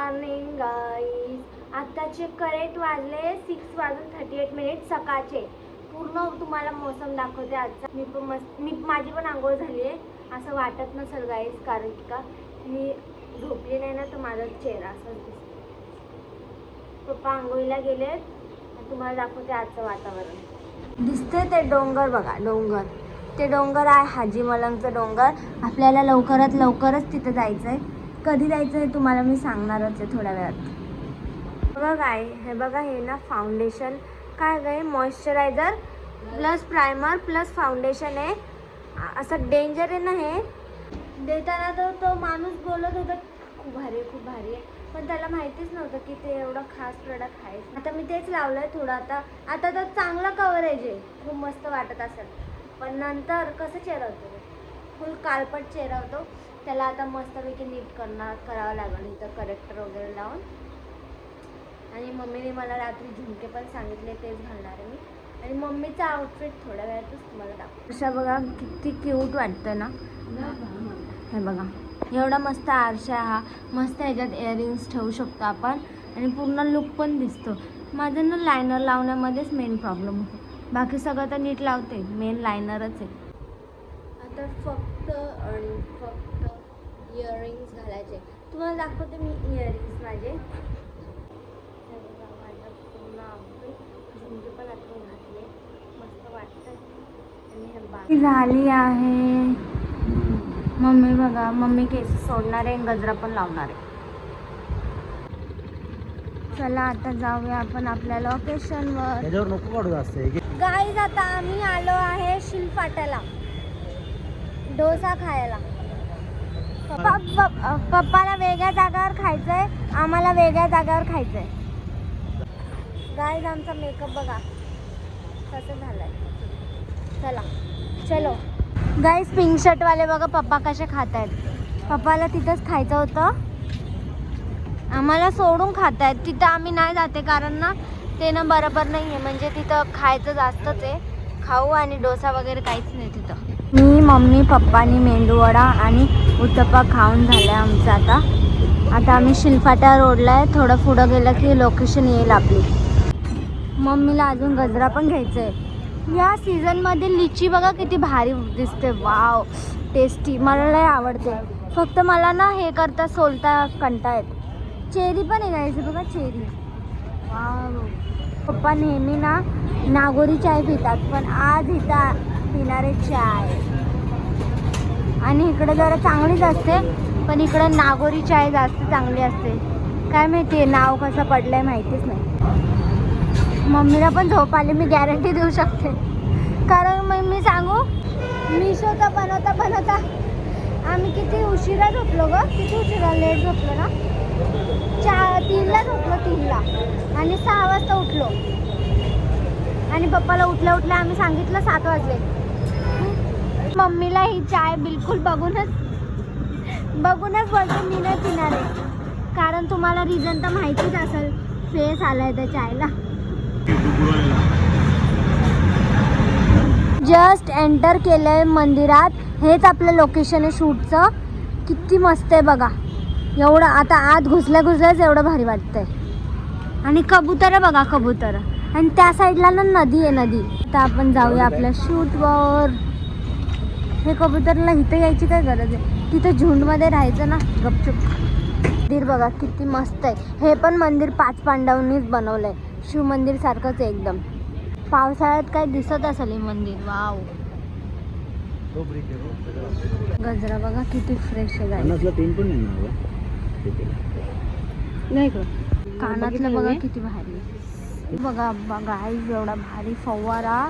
Morning guys. आत्ताचे correct वाजले 6:38 सकाळचे. पूर्ण तुम्हाला मोसम दाखवते आजचा. माझी पण आंघोळ झाली आहे. असं वाटत नसेल गाईज, कारण की का मी झोपली नाही ना, तर माझा चेहरा असाच दिसतो. पप्पा आंघोळीला गेलेत. तुम्हाला दाखवते आजचं वातावरण. दिसते ते डोंगर बघा, डोंगर. ते डोंगर आहे हाजी मलंगचं डोंगर. आपल्याला लवकरच तिथे जायचं आहे. कधी जायचं आहे तुम्हाला मी सांगणारच आहे थोड्या वेळात. बघा काय, हे बघा, हे ना फाउंडेशन काय काय, moisturiser plus primer plus foundation आहे. असं डेंजर आहे ना हे. देताना तर तो माणूस बोलत होता खूप भारी आहे, खूप भारी आहे, पण त्याला माहितीच नव्हतं की ते एवढं खास प्रोडक्ट आहे. आता मी तेच लावलं आहे थोडं. आता तर चांगला कव्हरेज आहे, खूप मस्त वाटत असेल. पण नंतर कसं चेहरा होतो, फुल कालपट चेहरा होतो. त्याला आता मस्तपैकी नीट करावं लागेल इथं करेक्टर वगैरे लावून. आणि मम्मीने मला रात्री झुमके पण सांगितले, तेच घालणार आहे मी. आणि मम्मीचा आउटफिट थोड्या वेळातच तुम्हाला दाखवतो. अशा बघा किती क्यूट वाटतं ना. हे बघा, एवढा मस्त आरसा हा. मस्त ह्याच्यात इयरिंग्स ठेवू शकतो आपण आणि पूर्ण लुक पण दिसतो. माझं ना लायनर लावण्यामध्येच मेन प्रॉब्लेम होतो. बाकी सगळं तर नीट लावते, मेन लायनरच आहे. आता फक्त आणि फक्त इयरिंग्स घालायचे. तुम्हाला दाखवते मी इयरिंग्स माझे. माझं पूर्ण झुमके पण आता घातले, मस्त वाटतं. आणि हे बाकी झाली आहे. मम्मी बघा, मम्मी केस सोडणार आहे, गजरा पण लावणार आहे. चला आता जाऊया आपण आपल्या लोकेशनवर. गाईज, आता आम्ही आलो आहे शिलफाट्याला डोसा खायला. पप्पाला वेगळ्या जागावर खायचंय, आम्हाला वेगळ्या जागावर खायचंय. गाईज, आमचा मेकअप बघा कसं झालाय. चला चलो. गाईज, पिंक शर्टवाले बघा पप्पा कसे खात आहेत. पप्पाला तिथंच खायचं होतं, आम्हाला सोडून खात आहेत. तिथं आम्ही नाही जाते कारण ना ते ना बरोबर नाही आहे. म्हणजे तिथं खायचं जास्तच आहे, खाऊ आणि डोसा वगैरे काहीच नाही तिथं. मी, मम्मी, पप्पानी मेंदूवडा आणि उत्तप्पा खाऊन झालं आहे आमचं. आता आम्ही शिलफाटा रोडला आहे. थोडं पुढं गेलं की लोकेशन येईल आपली. मम्मीला अजून गजरा पण घ्यायचा आहे. या सीझनमध्ये लिची बघा किती भारी दिसते. Wow, tasty. मला लय आवडते. फक्त मला ना हे करता सोलता कंटाळा येतो. चेरी पण आहे गायचं बघा, चेरी. वाव. पप्पा नेहमी ना नागोरी चाय पितात, पण आज इथं पिणारे चाय. आणि इकडे जरा चांगलीच असते, पण इकडं नागोरी चाय जास्त चांगली असते. काय माहिती नाव कसं पडलंय माहितीच नाही. मम्मीला पण झोप आली, मी गॅरंटी देऊ शकते. कारण मग मी सांगू, मिशोचा बनवता आम्ही किती उशिरा झोपलो ग. किती उशिरा लेट झोपलो ना. 3ला झोपलो, 3ला, आणि 6 वाजता उठलो. आणि पप्पाला उठल्या आम्ही सांगितलं 7 वाजले. मम्मीला ही चाय बिलकुल बघूनच बोलते मी नाही पिणार आहे. कारण तुम्हाला रिझन तर माहितीच असेल, फेस आलाय त्या चायला. जस्ट एंटर केलंय मंदिरात. हेच आपलं लोकेशन आहे शूटचं. किती मस्त आहे बघा. एवढं आता आत घुसल्याच एवढं भारी वाटतंय. आणि कबूतर बघा, कबूतर. आणि त्या साईडला ना नदी आहे, नदी. आता आपण जाऊया आपल्या शूटवर. हे कबूतरला इथं यायची काय गरज आहे, तिथं झुंडमध्ये राहायचं ना गपचूप. मंदिर बघा किती मस्त आहे. हे पण मंदिर 5 पांडवांनीच बनवलंय. शिव मंदिर सारखंच आहे एकदम. पावसाळ्यात काय दिसत असेल हे मंदिर. वाव. गजरा बघा किती फ्रेश आहे. कानातलं बघा किती भारी. बघा गाईज, एवढा भारी फव्वारा.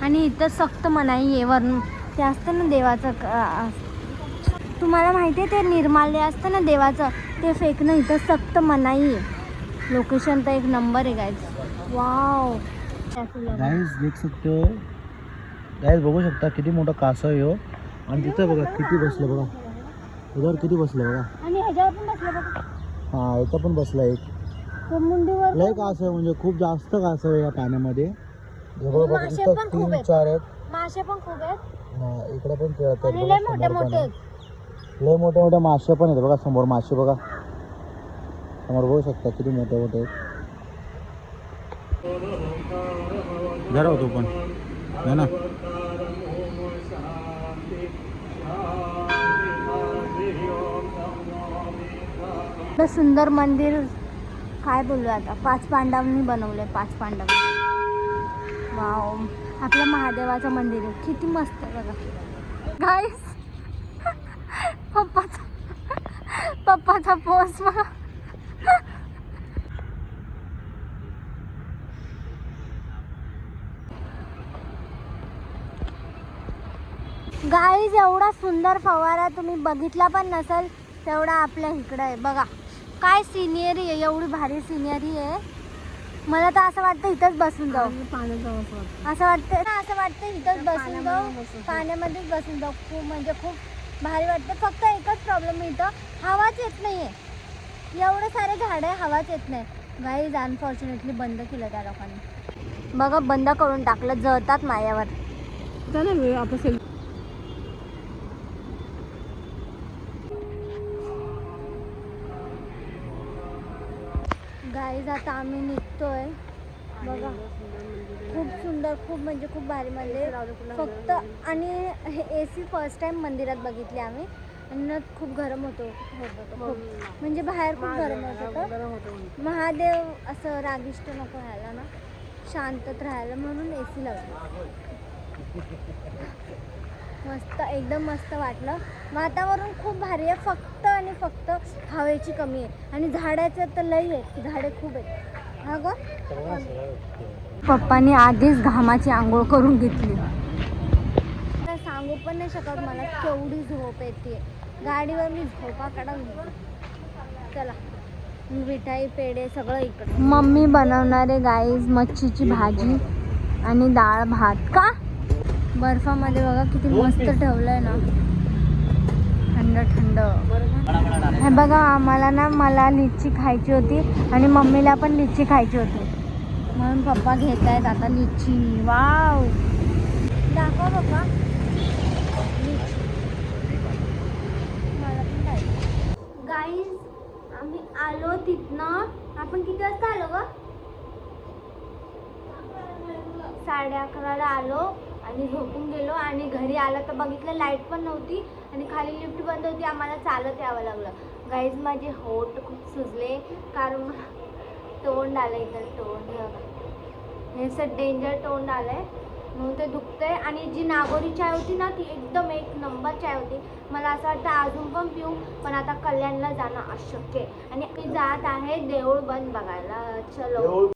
आणि इथं सक्त मनाई आहे. वरून ते असतं ना देवाचं, तुम्हाला माहिती आहे ते निर्माल्य असतं ना देवाचं, ते फेकणं इथं सक्त मनाई आहे. लोकेशन तर एक नंबर आहे गाईज. वाव. गाईज देख सकते हो, गाईज बघू शकता किती मोठा कासव आहे हो. आणि तिथं बघा किती बसलं बघा, उधर किती बसलं बघा. आणि ह्याच्यावर पण बसलं बघा. हा, इथं पण बसला एक. लय कासव, म्हणजे खूप जास्त कासव आहे या पाण्यामध्ये. मासे पण खूप आहेत. 3-4 आहेत. मासे पण खूप आहेत. इकडे पण खेळतात. लय मोठे मोठे मासे पण आहेत बघा. समोर मासे बघा. समोर बघू शकता किती मोठे मोठे आहेत. जरा होतो पण है ना. एवढं सुंदर मंदिर, काय बोलू आता. 5 पांडवांनी बनवलंय, 5 पांडव. वाव, आपलं महादेवाचं मंदिर आहे, किती मस्त आहे बघा गाईस. पप्पाचा पोस बघा. गाईज एवढा सुंदर फवारा तुम्ही बघितला पण नसेल तेवढा आपल्या इकडं आहे बघा. काय सिनियरी आहे, एवढी भारी सिनियरी आहे. मला तर असं वाटतं इथंच बसून जाऊ, असं वाटतं ना, असं वाटतं इथंच बसून जाऊ, पाण्यामध्येच बसून जाऊ. खूप म्हणजे खूप भारी वाटतं. फक्त एकच प्रॉब्लेम इथं, हवाच येत नाही आहे. एवढे सारे झाडं आहे, हवाच येत नाही. गाईज अनफॉर्च्युनेटली बंद केलं त्या लोकांनी बघा, बंद करून टाकलं. जळतात मायावर. गाईज आता आम्ही निघतोय बघा. खूप सुंदर, खूप म्हणजे खूप भारी मंदिर. फक्त आणि हे AC फर्स्ट टाइम मंदिरात बघितले आम्ही. आणि खूप गरम होत होतं खूप, म्हणजे बाहेर खूप गरम होत होतं. महादेव असं रागिष्ट नको राहायला ना, शांतत राहायला म्हणून AC लावलं. मस्त, एकदम मस्त वाटलं. वातावरण खूप भारी आहे. फक्त आणि फक्त हवेची कमी आहे आणि झाडाचं तर लई आहे, झाडे खूप आहेत. हा ग, पप्पानी आधीच घामाची आंघोळ करून घेतली. तर सांगू पण नाही शकत मला केवढी झोप येते. गाडीवर मी झोपा काढून घेते. चला, मिठाई पेढे सगळं इकडे. मम्मी बनवणारे गाईज मच्छीची भाजी आणि डाळ भात. का बर्फामध्ये बघा किती मस्त ठेवलंय ना, थंड थंड. हे बघा, आम्हाला ना, मला लिच्ची खायची होती आणि मम्मीला पण लिच्ची खायची होती, म्हणून पप्पा घेत आहेत आता लिच्ची. वाव, दाखवा पप्पा लिच्ची. मला पण खायची. गाईज आम्ही आलो तिथनं. आपण किती वाजता आलो ग? 11:30ला आलो आणि झोपून गेलो. आणि घरी आलं तर बघितलं लाईट पण नव्हती आणि खाली लिफ्ट बंद होती. आम्हाला चालत यावं लागलं. गाईज माझे होठ खूप सुजले कारण तोंड आलं इथं. तोंड हे असं डेंजर तोंड आलंय म्हणून ते दुखतंय. आणि जी नागोरी चाय होती ना, ती एकदम 1 नंबर चाय होती. मला असं वाटतं अजून पण पिऊ, पण आता कल्याणला जाणं अशक्य आहे. आणि मी जात आहे देऊळ बंद बघायला. चलो.